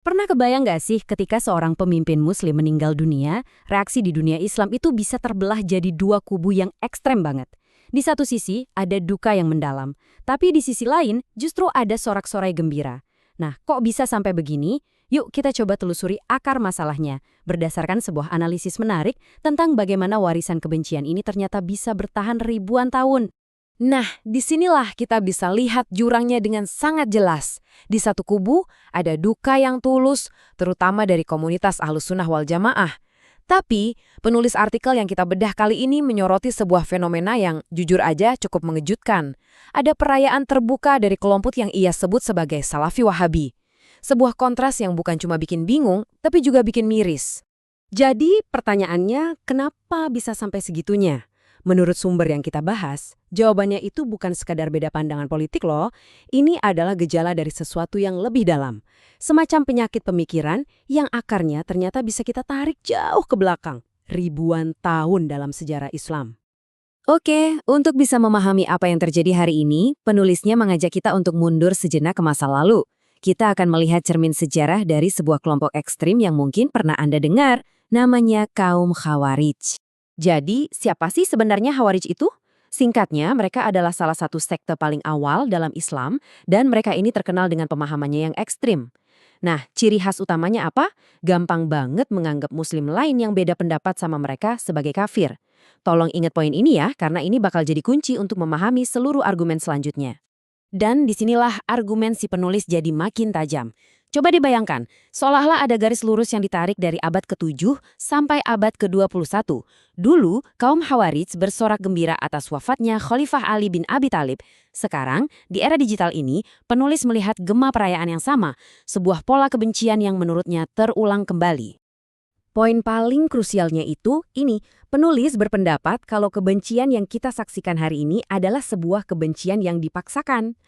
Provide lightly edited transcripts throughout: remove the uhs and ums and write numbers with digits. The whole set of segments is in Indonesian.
Pernah kebayang nggak sih ketika seorang pemimpin muslim meninggal dunia, reaksi di dunia Islam itu bisa terbelah jadi dua kubu yang ekstrem banget. Di satu sisi, ada duka yang mendalam. Tapi di sisi lain, justru ada sorak-sorai gembira. Nah, kok bisa sampai begini? Yuk kita coba telusuri akar masalahnya, berdasarkan sebuah analisis menarik tentang bagaimana warisan kebencian ini ternyata bisa bertahan ribuan tahun. Nah, disinilah kita bisa lihat jurangnya dengan sangat jelas. Di satu kubu, ada duka yang tulus, terutama dari komunitas Ahlus Sunnah wal Jamaah. Tapi, penulis artikel yang kita bedah kali ini menyoroti sebuah fenomena yang jujur aja cukup mengejutkan. Ada perayaan terbuka dari kelompok yang ia sebut sebagai Salafi Wahabi. Sebuah kontras yang bukan cuma bikin bingung, tapi juga bikin miris. Jadi, pertanyaannya, kenapa bisa sampai segitunya? Menurut sumber yang kita bahas, jawabannya itu bukan sekadar beda pandangan politik loh. Ini adalah gejala dari sesuatu yang lebih dalam. Semacam penyakit pemikiran yang akarnya ternyata bisa kita tarik jauh ke belakang. Ribuan tahun dalam sejarah Islam. Oke, untuk bisa memahami apa yang terjadi hari ini, penulisnya mengajak kita untuk mundur sejenak ke masa lalu. Kita akan melihat cermin sejarah dari sebuah kelompok ekstrim yang mungkin pernah Anda dengar, namanya kaum Khawarij. Jadi, siapa sih sebenarnya Khawarij itu? Singkatnya, mereka adalah salah satu sekte paling awal dalam Islam dan mereka ini terkenal dengan pemahamannya yang ekstrim. Nah, ciri khas utamanya apa? Gampang banget menganggap muslim lain yang beda pendapat sama mereka sebagai kafir. Tolong ingat poin ini ya, karena ini bakal jadi kunci untuk memahami seluruh argumen selanjutnya. Dan disinilah argumen si penulis jadi makin tajam. Coba dibayangkan, seolah-olah ada garis lurus yang ditarik dari abad ke-7 sampai abad ke-21. Dulu, kaum Khawarij bersorak gembira atas wafatnya Khalifah Ali bin Abi Thalib. Sekarang, di era digital ini, penulis melihat gema perayaan yang sama, sebuah pola kebencian yang menurutnya terulang kembali. Poin paling krusialnya itu, ini, penulis berpendapat kalau kebencian yang kita saksikan hari ini adalah sebuah kebencian yang dipaksakan.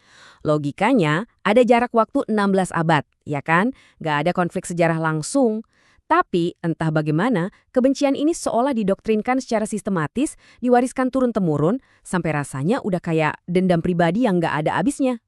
Logikanya, ada jarak waktu 16 abad, ya kan? Nggak ada konflik sejarah langsung. Tapi, entah bagaimana, kebencian ini seolah didoktrinkan secara sistematis, diwariskan turun-temurun, sampai rasanya udah kayak dendam pribadi yang nggak ada habisnya.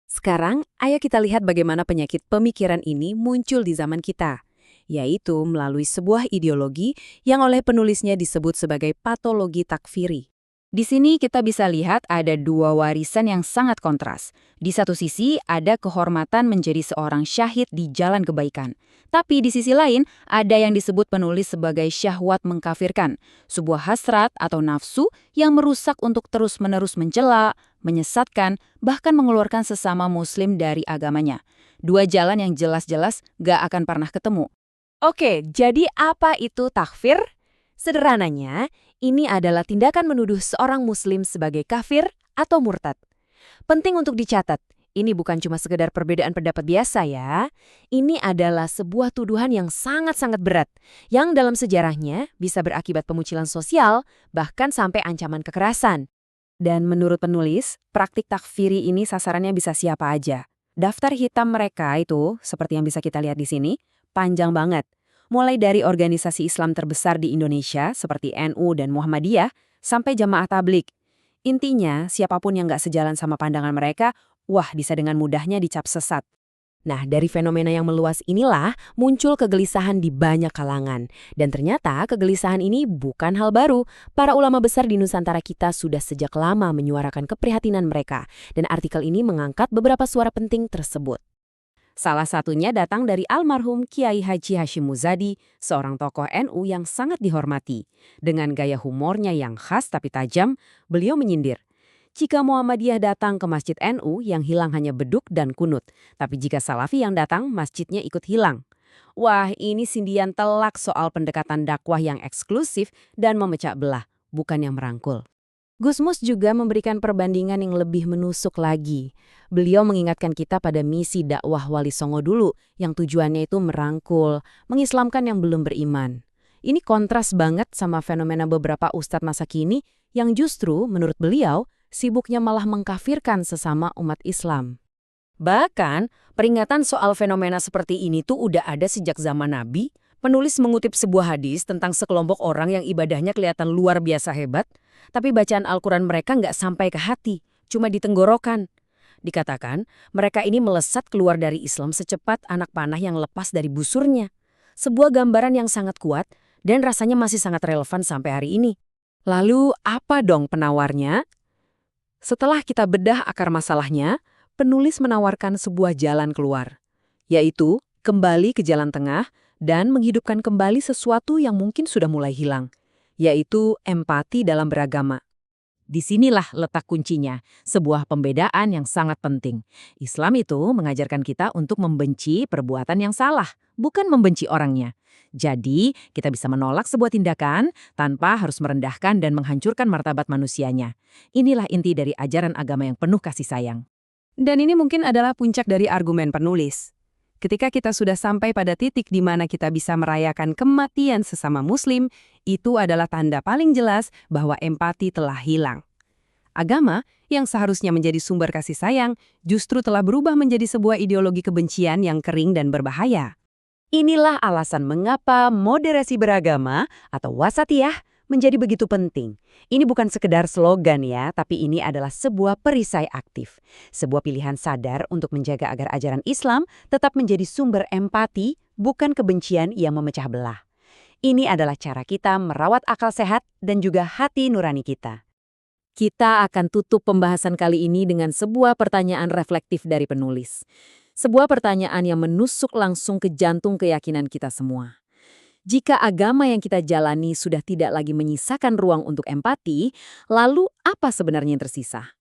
Sekarang, ayo kita lihat bagaimana penyakit pemikiran ini muncul di zaman kita, yaitu melalui sebuah ideologi yang oleh penulisnya disebut sebagai patologi takfiri. Di sini kita bisa lihat ada dua warisan yang sangat kontras. Di satu sisi ada kehormatan menjadi seorang syahid di jalan kebaikan. Tapi di sisi lain ada yang disebut penulis sebagai syahwat mengkafirkan, sebuah hasrat atau nafsu yang merusak untuk terus-menerus mencela, menyesatkan, bahkan mengeluarkan sesama muslim dari agamanya. Dua jalan yang jelas-jelas gak akan pernah ketemu. Oke, jadi apa itu takfir? Sederhananya, ini adalah tindakan menuduh seorang muslim sebagai kafir atau murtad. Penting untuk dicatat, ini bukan cuma sekedar perbedaan pendapat biasa ya. Ini adalah sebuah tuduhan yang sangat-sangat berat, yang dalam sejarahnya bisa berakibat pemucilan sosial, bahkan sampai ancaman kekerasan. Dan menurut penulis, praktik takfiri ini sasarannya bisa siapa aja. Daftar hitam mereka itu, seperti yang bisa kita lihat di sini, panjang banget. Mulai dari organisasi Islam terbesar di Indonesia seperti NU dan Muhammadiyah sampai Jamaah Tabligh. Intinya, siapapun yang nggak sejalan sama pandangan mereka, wah bisa dengan mudahnya dicap sesat. Nah, dari fenomena yang meluas inilah muncul kegelisahan di banyak kalangan. Dan ternyata kegelisahan ini bukan hal baru. Para ulama besar di Nusantara kita sudah sejak lama menyuarakan keprihatinan mereka. Dan artikel ini mengangkat beberapa suara penting tersebut. Salah satunya datang dari almarhum Kiai Haji Hashim Muzadi, seorang tokoh NU yang sangat dihormati. Dengan gaya humornya yang khas tapi tajam, beliau menyindir. Jika Muhammadiyah datang ke masjid NU, yang hilang hanya beduk dan kunut. Tapi jika Salafi yang datang, masjidnya ikut hilang. Wah, ini sindian telak soal pendekatan dakwah yang eksklusif dan memecah belah, bukan yang merangkul. Gusmus juga memberikan perbandingan yang lebih menusuk lagi. Beliau mengingatkan kita pada misi dakwah Wali Songo dulu, yang tujuannya itu merangkul, mengislamkan yang belum beriman. Ini kontras banget sama fenomena beberapa ustadz masa kini yang justru, menurut beliau, sibuknya malah mengkafirkan sesama umat Islam. Bahkan, peringatan soal fenomena seperti ini tuh udah ada sejak zaman Nabi. Penulis mengutip sebuah hadis tentang sekelompok orang yang ibadahnya kelihatan luar biasa hebat, tapi bacaan Al-Quran mereka nggak sampai ke hati, cuma di tenggorokan. Dikatakan, mereka ini melesat keluar dari Islam secepat anak panah yang lepas dari busurnya. Sebuah gambaran yang sangat kuat dan rasanya masih sangat relevan sampai hari ini. Lalu, apa dong penawarnya? Setelah kita bedah akar masalahnya, penulis menawarkan sebuah jalan keluar, yaitu kembali ke jalan tengah dan menghidupkan kembali sesuatu yang mungkin sudah mulai hilang, yaitu empati dalam beragama. Disinilah letak kuncinya, sebuah pembedaan yang sangat penting. Islam itu mengajarkan kita untuk membenci perbuatan yang salah, bukan membenci orangnya. Jadi, kita bisa menolak sebuah tindakan tanpa harus merendahkan dan menghancurkan martabat manusianya. Inilah inti dari ajaran agama yang penuh kasih sayang. Dan ini mungkin adalah puncak dari argumen penulis. Ketika kita sudah sampai pada titik di mana kita bisa merayakan kematian sesama Muslim, itu adalah tanda paling jelas bahwa empati telah hilang. Agama, yang seharusnya menjadi sumber kasih sayang, justru telah berubah menjadi sebuah ideologi kebencian yang kering dan berbahaya. Inilah alasan mengapa moderasi beragama atau wasatiyah menjadi begitu penting. Ini bukan sekedar slogan ya, tapi ini adalah sebuah perisai aktif. Sebuah pilihan sadar untuk menjaga agar ajaran Islam tetap menjadi sumber empati, bukan kebencian yang memecah belah. Ini adalah cara kita merawat akal sehat dan juga hati nurani kita. Kita akan tutup pembahasan kali ini dengan sebuah pertanyaan reflektif dari penulis. Sebuah pertanyaan yang menusuk langsung ke jantung keyakinan kita semua. Jika agama yang kita jalani sudah tidak lagi menyisakan ruang untuk empati, lalu apa sebenarnya yang tersisa?